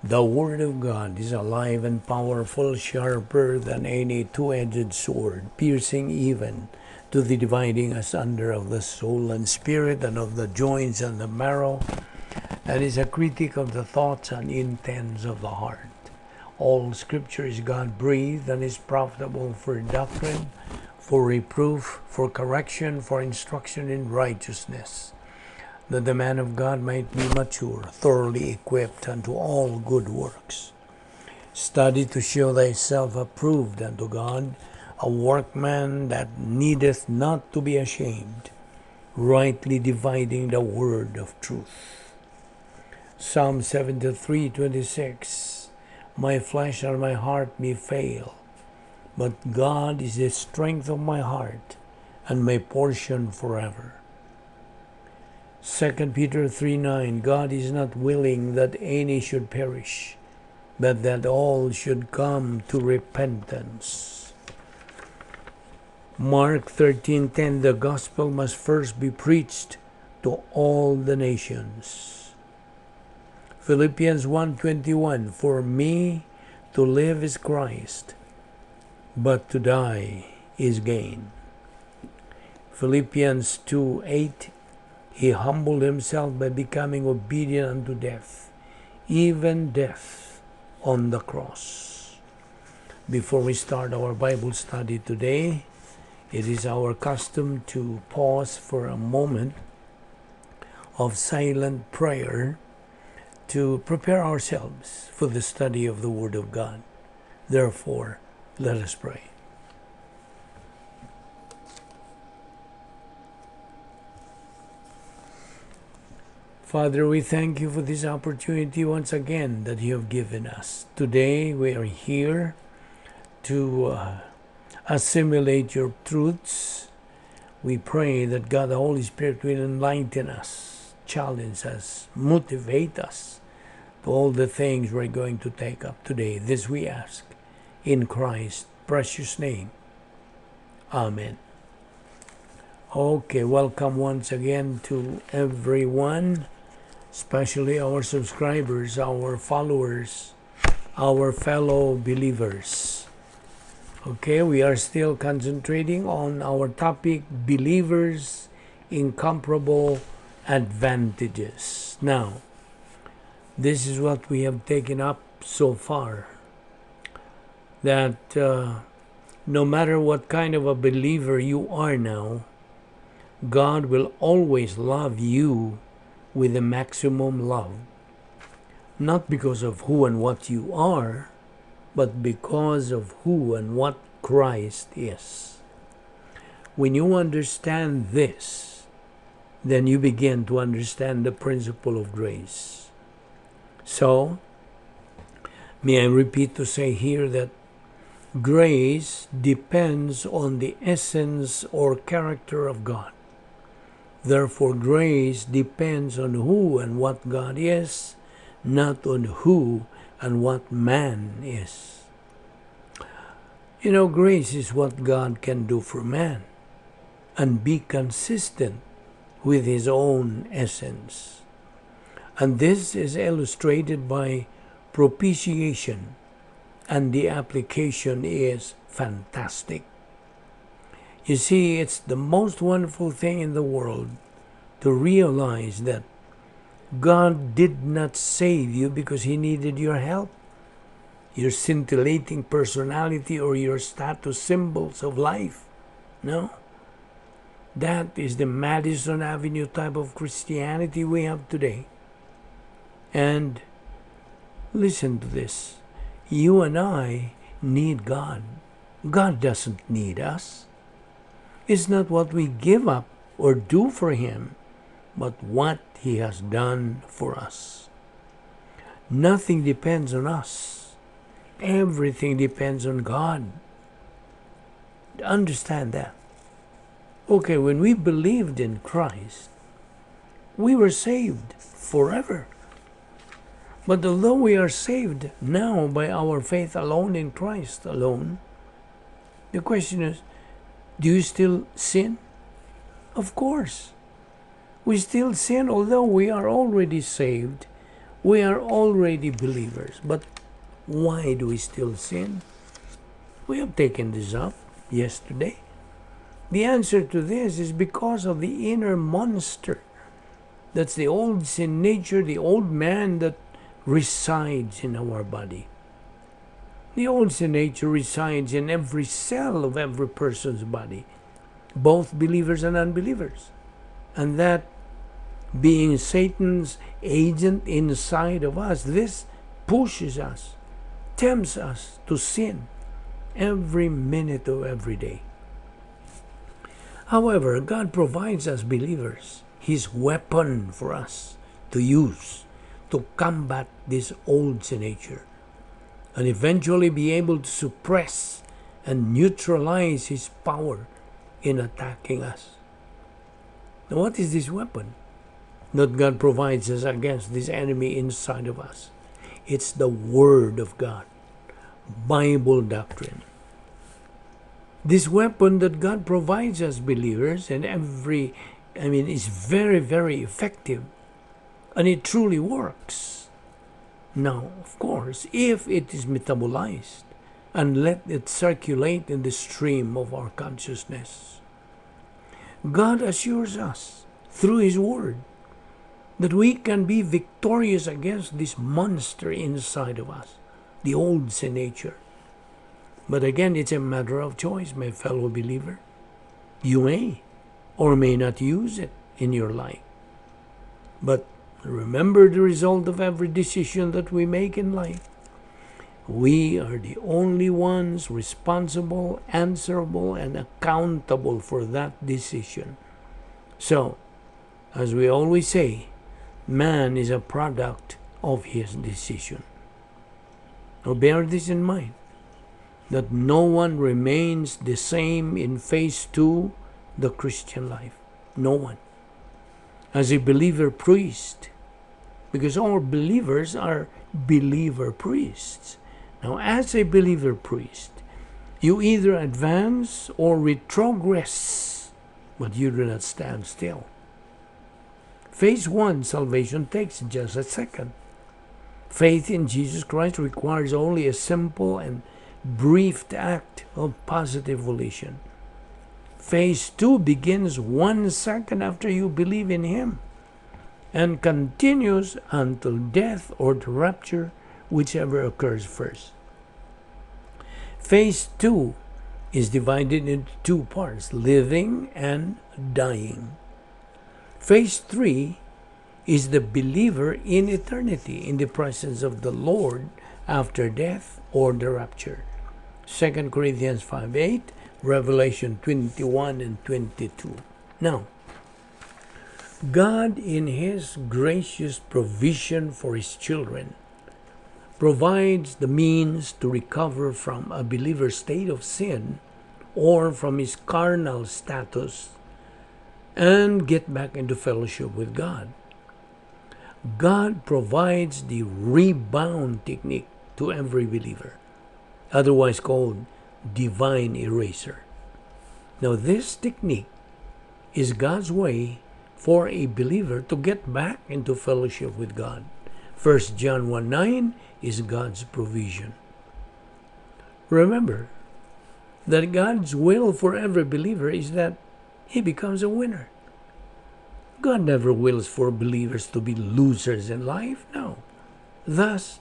The Word of God is alive and powerful, sharper than any two-edged sword, piercing even to the dividing asunder of the soul and spirit and of the joints and the marrow, and is a critic of the thoughts and intents of the heart. All Scripture is God-breathed and is profitable for doctrine, for reproof, for correction, for instruction in righteousness, that the man of God might be mature, thoroughly equipped unto all good works. Study to show thyself approved unto God, a workman that needeth not to be ashamed, rightly dividing the word of truth. Psalm 73:26. My flesh and my heart may fail, but God is the strength of my heart and my portion forever. 2 Peter 3:9. God is not willing that any should perish, but that all should come to repentance. Mark 13:10. The gospel must first be preached to all the nations. Philippians 1:21. For me to live is Christ, but to die is gain. Philippians 2:8. He humbled himself by becoming obedient unto death, even death on the cross. Before we start our Bible study today, it is our custom to pause for a moment of silent prayer to prepare ourselves for the study of the Word of God. Therefore, let us pray. Father, we thank you for this opportunity once again that you have given us. Today we are here to assimilate your truths. We pray that God the Holy Spirit will enlighten us, challenge us, motivate us to all the things we're going to take up today. This we ask in Christ's precious name. Amen. Okay, welcome once again to everyone, especially our subscribers, our followers, our fellow believers. Okay, we are still concentrating on our topic, believers' incomparable advantages. Now, this is what we have taken up so far, that no matter what kind of a believer you are now, God will always love you with the maximum love. Not because of who and what you are, but because of who and what Christ is. When you understand this, then you begin to understand the principle of grace. So, may I repeat to say here that grace depends on the essence or character of God. Therefore, grace depends on who and what God is, not on who and what man is. You know, grace is what God can do for man and be consistent with his own essence. And this is illustrated by propitiation, and the application is fantastic. You see, it's the most wonderful thing in the world to realize that God did not save you because he needed your help, your scintillating personality, or your status symbols of life. No. That is the Madison Avenue type of Christianity we have today. And listen to this. You and I need God. God doesn't need us. It's not what we give up or do for him, but what he has done for us. Nothing depends on us. Everything depends on God. Understand that. Okay, when we believed in Christ, we were saved forever. But although we are saved now by our faith alone in Christ alone, the question is, do you still sin? Of course. We still sin although we are already saved. We are already believers, but why do we still sin? We have taken this up yesterday. The answer to this is because of the inner monster. That's the old sin nature, the old man that resides in our body. The old sin nature resides in every cell of every person's body, both believers and unbelievers. And that being Satan's agent inside of us, this pushes us, tempts us to sin every minute of every day. However, God provides us believers His weapon for us to use to combat this old sin nature and eventually be able to suppress and neutralize His power in attacking us. Now, what is this weapon that God provides us against this enemy inside of us? It's the Word of God, Bible doctrine. This weapon that God provides us believers and is very, very effective, and it truly works. Now, of course, if it is metabolized and let it circulate in the stream of our consciousness, God assures us through His Word that we can be victorious against this monster inside of us, the old sin nature. But again, it's a matter of choice, my fellow believer. You may or may not use it in your life. But remember the result of every decision that we make in life. We are the only ones responsible, answerable, and accountable for that decision. So, as we always say, man is a product of his decision. Now bear this in mind, that no one remains the same in phase 2, the Christian life. No one. As a believer priest, because all believers are believer priests. Now, as a believer priest, you either advance or retrogress, but you do not stand still. Phase 1, salvation, takes just a second. Faith in Jesus Christ requires only a simple and brief act of positive volition. Phase 2 begins 1 second after you believe in Him and continues until death or the rapture, whichever occurs first. Phase 2 is divided into 2 parts, living and dying. Phase 3 is the believer in eternity, in the presence of the Lord after death or the rapture. 2 Corinthians 5:8, Revelation 21 and 22. Now, God, in His gracious provision for His children, provides the means to recover from a believer's state of sin or from his carnal status and get back into fellowship with God. God provides the rebound technique to every believer, otherwise called divine eraser. Now, this technique is God's way for a believer to get back into fellowship with God. 1 John 1:9 is God's provision. Remember that God's will for every believer is that he becomes a winner. God never wills for believers to be losers in life. No. Thus,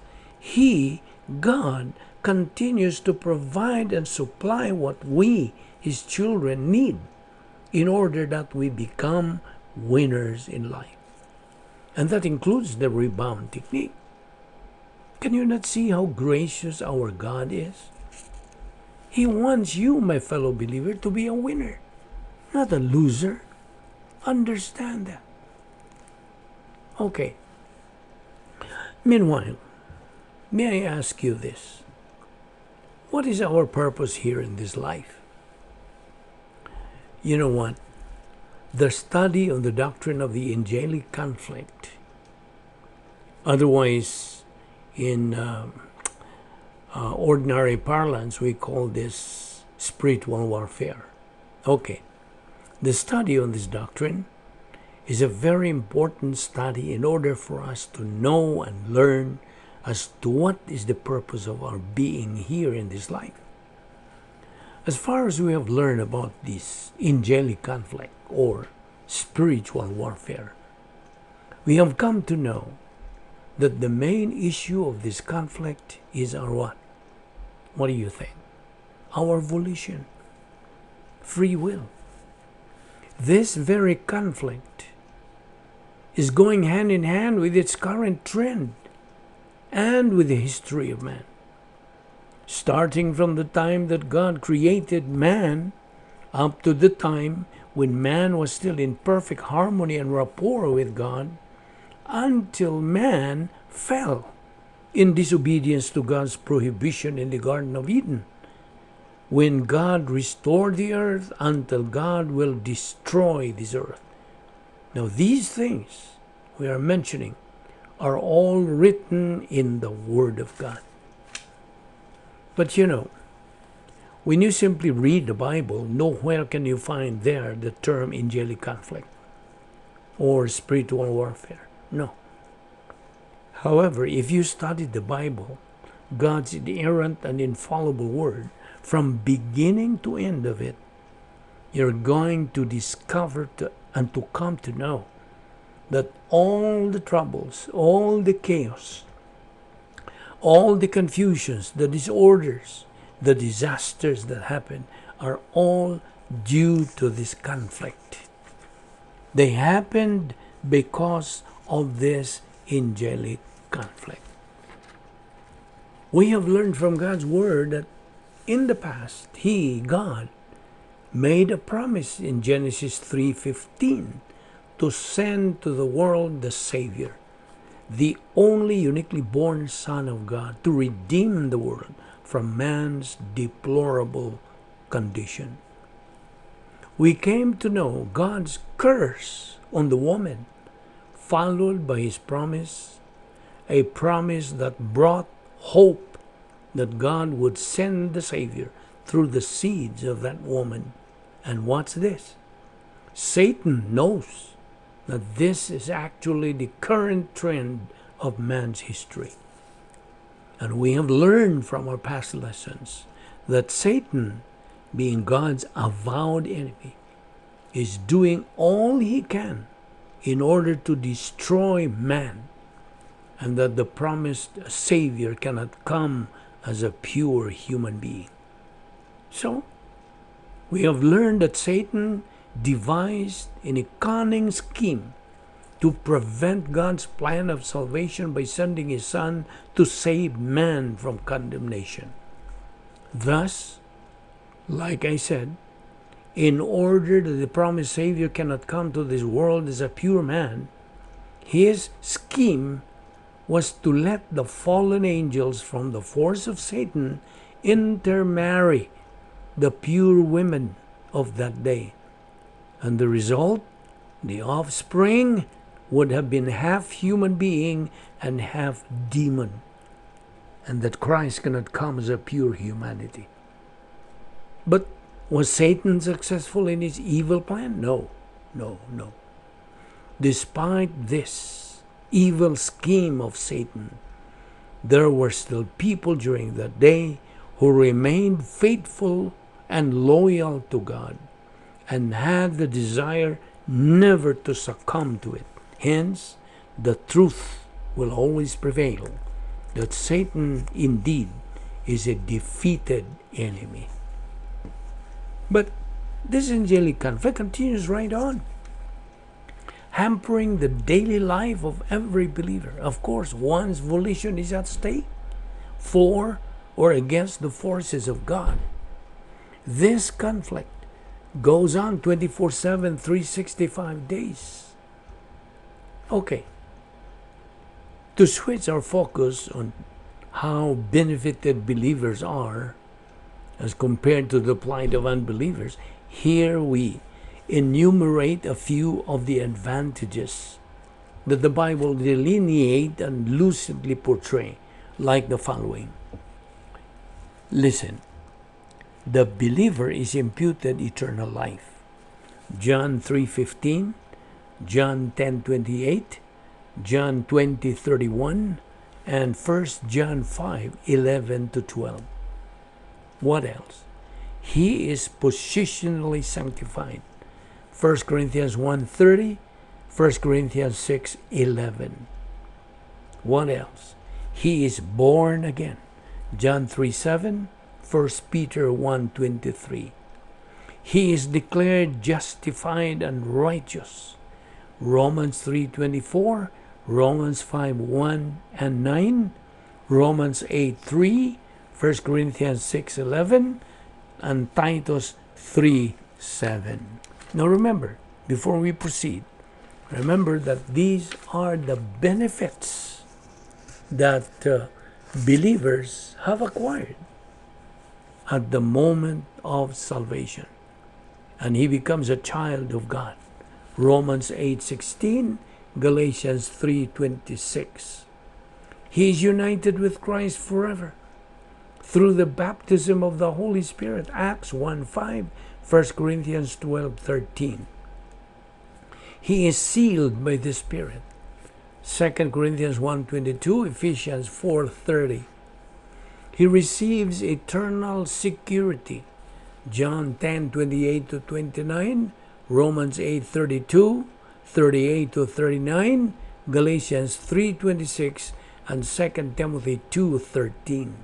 God, continues to provide and supply what we, His children, need in order that we become winners in life. And that includes the rebound technique. Can you not see how gracious our God is? He wants you, my fellow believer, to be a winner, not a loser. Understand that. Okay. Meanwhile, may I ask you this? What is our purpose here in this life? You know what? The study of the doctrine of the angelic conflict, otherwise in ordinary parlance we call this spiritual warfare. Okay, the study on this doctrine is a very important study in order for us to know and learn as to what is the purpose of our being here in this life. As far as we have learned about this angelic conflict or spiritual warfare, we have come to know that the main issue of this conflict is our what? What do you think? Our volition, free will. This very conflict is going hand in hand with its current trend and with the history of man. Starting from the time that God created man up to the time when man was still in perfect harmony and rapport with God, until man fell in disobedience to God's prohibition in the Garden of Eden, when God restored the earth until God will destroy this earth. Now these things we are mentioning are all written in the Word of God. But when you simply read the Bible, nowhere can you find there the term angelic conflict or spiritual warfare. No. However, if you study the Bible, God's inerrant and infallible Word, from beginning to end of it, you're going to discover and to come to know that all the troubles, all the chaos, all the confusions, the disorders, the disasters that happen are all due to this conflict. They happened because of this angelic conflict. We have learned from God's Word that in the past, God, made a promise in Genesis 3:15 to send to the world the Savior, the only uniquely born Son of God, to redeem the world from man's deplorable condition. We came to know God's curse on the woman, followed by His promise, a promise that brought hope that God would send the Savior through the seeds of that woman. And what's this? Satan knows that this is actually the current trend of man's history. And we have learned from our past lessons that Satan, being God's avowed enemy, is doing all he can in order to destroy man, and that the promised Savior cannot come as a pure human being. So, we have learned that Satan devised a cunning scheme to prevent God's plan of salvation by sending His Son to save man from condemnation. Thus, like I said, in order that the promised Savior cannot come to this world as a pure man, His scheme was to let the fallen angels from the force of Satan intermarry the pure women of that day. And the result, the offspring, would have been half human being and half demon. And that Christ cannot come as a pure humanity. But was Satan successful in his evil plan? No. Despite this evil scheme of Satan, there were still people during that day who remained faithful and loyal to God and had the desire never to succumb to it. Hence, the truth will always prevail that Satan indeed is a defeated enemy. But this angelic conflict continues right on, hampering the daily life of every believer. Of course, one's volition is at stake for or against the forces of God. This conflict goes on 24/7, 365 days. Okay. To switch our focus on how benefited believers are as compared to the plight of unbelievers, here we enumerate a few of the advantages that the Bible delineate and lucidly portray, like the following. Listen, the believer is imputed eternal life. John 3:15, John 10:28, John 20:31, and 1 John 5:11 to 12. What else? He is positionally sanctified. 1 Corinthians 1:30, 1 Corinthians 6:11. What else? He is born again. John 3:7, 1 Peter 1:23. He is declared justified and righteous. Romans 3:24, Romans 5:1 and 9, Romans 8:3, 1 Corinthians 6:11, and Titus 3:7. Now remember, before we proceed, remember that these are the benefits that believers have acquired at the moment of salvation. And he becomes a child of God. Romans 8:16, Galatians 3:26. He is united with Christ forever through the baptism of the Holy Spirit. Acts 1:5, 1 Corinthians 12:13. He is sealed by the Spirit. 2 Corinthians 1:22, Ephesians 4:30. He receives eternal security. John 10:28 to 29, Romans 8:32, 38 to 39, Galatians 3:26, and 2 Timothy 2:13.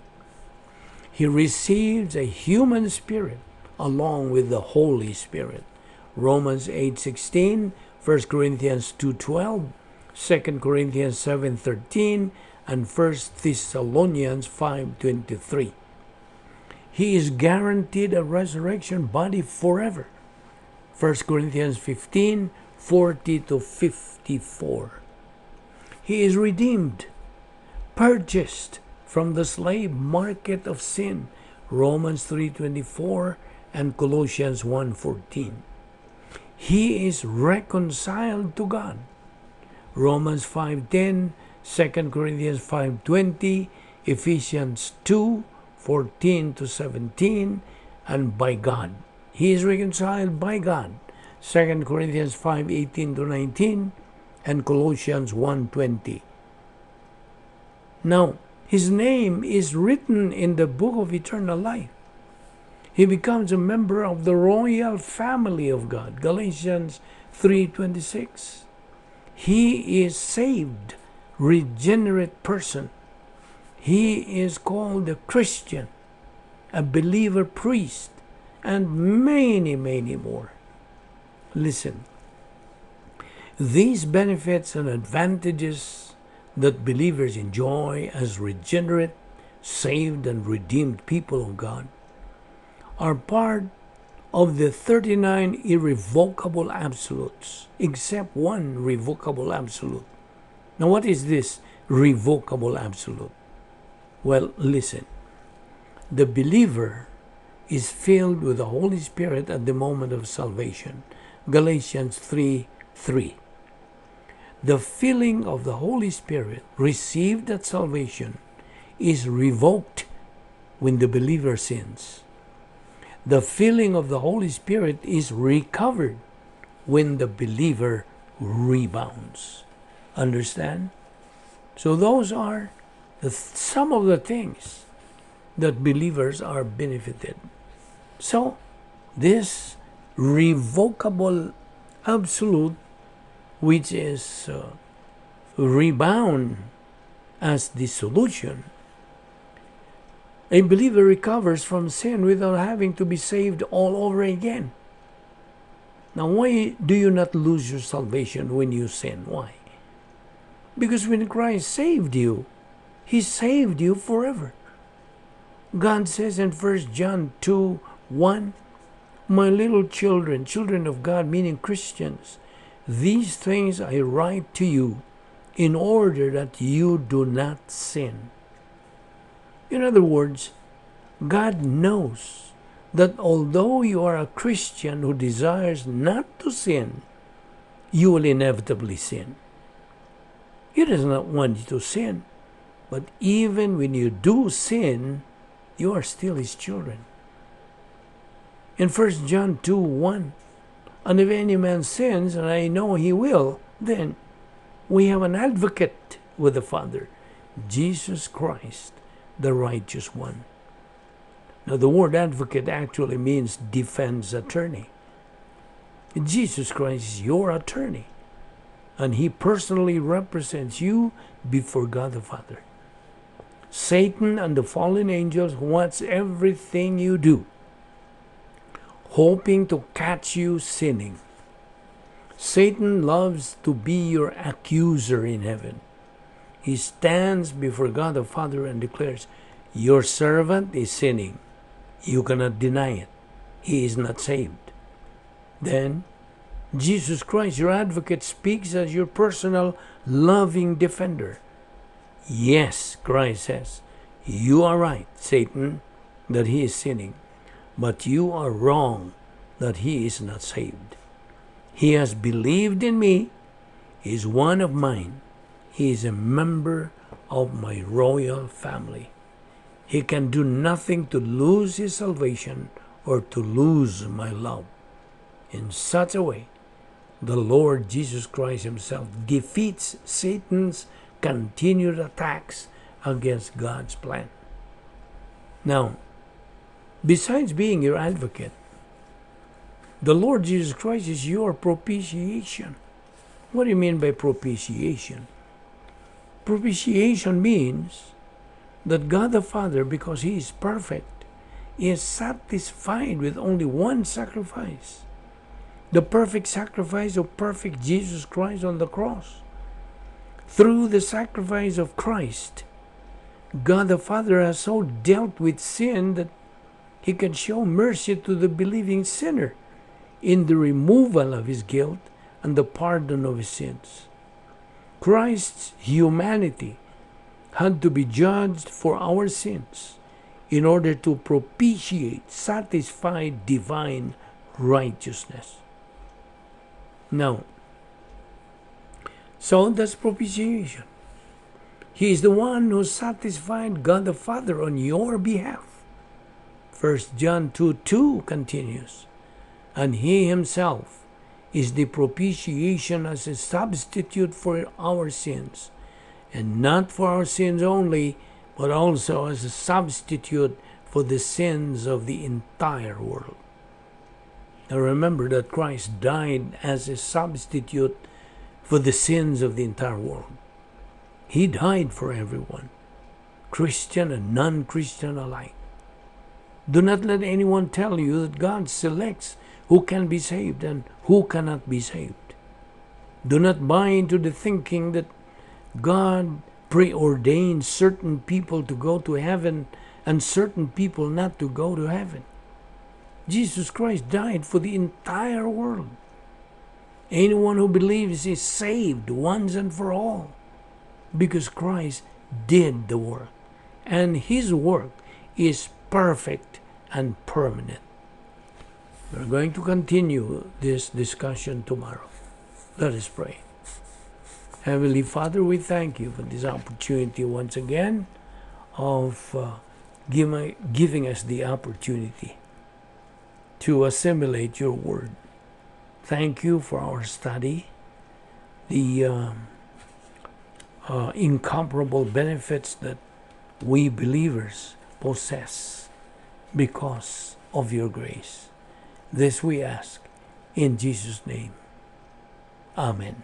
He receives a human spirit along with the Holy Spirit. Romans 8:16, 1 Corinthians 2:12, 2 Corinthians 7:13, and 1 Thessalonians 5:23. He is guaranteed a resurrection body forever. 1 Corinthians 15:40 to 54. He is redeemed, purchased from the slave market of sin. Romans 3:24 and Colossians 1:14. He is reconciled to God. Romans 5:10, 2 Corinthians 5:20, Ephesians 2:14 to 17, and by God. He is reconciled by God. 2 Corinthians 5:18 to 19, and Colossians 1:20. Now, his name is written in the book of eternal life. He becomes a member of the royal family of God. Galatians 3:26. He is saved, regenerate person. He is called a Christian, a believer priest, and many, many more. Listen, these benefits and advantages that believers enjoy as regenerate, saved, and redeemed people of God are part of the 39 irrevocable absolutes, except one revocable absolute. Now, what is this revocable absolute? Well, listen. The believer is filled with the Holy Spirit at the moment of salvation. Galatians 3:3. The filling of the Holy Spirit received at salvation is revoked when the believer sins. The filling of the Holy Spirit is recovered when the believer rebounds. Understand? So those are some of the things that believers are benefited. So this revocable absolute, which is rebound as dissolution, a believer recovers from sin without having to be saved all over again. Now, why do you not lose your salvation when you sin? Why? Because when Christ saved you, He saved you forever. God says in 1 John 2:1, my little children, children of God, meaning Christians, these things I write to you in order that you do not sin. In other words, God knows that although you are a Christian who desires not to sin, you will inevitably sin. He does not want you to sin, but even when you do sin, you are still His children. In 1 John 2:1, And if any man sins, and I know he will, then we have an advocate with the Father, Jesus Christ, the righteous one. Now, the word advocate actually means defense attorney. Jesus Christ is your attorney, and he personally represents you before God the Father. Satan and the fallen angels watch everything you do, hoping to catch you sinning. Satan loves to be your accuser in heaven. He stands before God the Father and declares, your servant is sinning. You cannot deny it. He is not saved. Then, Jesus Christ, your advocate, speaks as your personal, loving defender. Yes, Christ says, you are right, Satan, that he is sinning, but you are wrong that he is not saved. He has believed in me, he is one of mine, he is a member of my royal family. He can do nothing to lose his salvation or to lose my love. In such a way, the Lord Jesus Christ himself defeats Satan's continued attacks against God's plan. Now, besides being your advocate, the Lord Jesus Christ is your propitiation. What do you mean by propitiation? Propitiation means that God the Father, because he is perfect, is satisfied with only one sacrifice. The perfect sacrifice of perfect Jesus Christ on the cross. Through the sacrifice of Christ, God the Father has so dealt with sin that he can show mercy to the believing sinner in the removal of his guilt and the pardon of his sins. Christ's humanity had to be judged for our sins in order to propitiate, satisfy divine righteousness. Now, so that's propitiation. He is the one who satisfied God the Father on your behalf. 1 John 2:2 continues, and he himself is the propitiation as a substitute for our sins, and not for our sins only, but also as a substitute for the sins of the entire world. Now remember that Christ died as a substitute for the sins of the entire world. He died for everyone, Christian and non-Christian alike. Do not let anyone tell you that God selects who can be saved and who cannot be saved. Do not buy into the thinking that God preordained certain people to go to heaven and certain people not to go to heaven. Jesus Christ died for the entire world. Anyone who believes is saved once and for all, because Christ did the work, and his work is perfect and permanent. We're going to continue this discussion tomorrow. Let us pray. Heavenly Father, we thank you for this opportunity once again of giving us the opportunity to assimilate your word. Thank you for our study, the incomparable benefits that we believers possess because of your grace. This we ask in Jesus' name. Amen.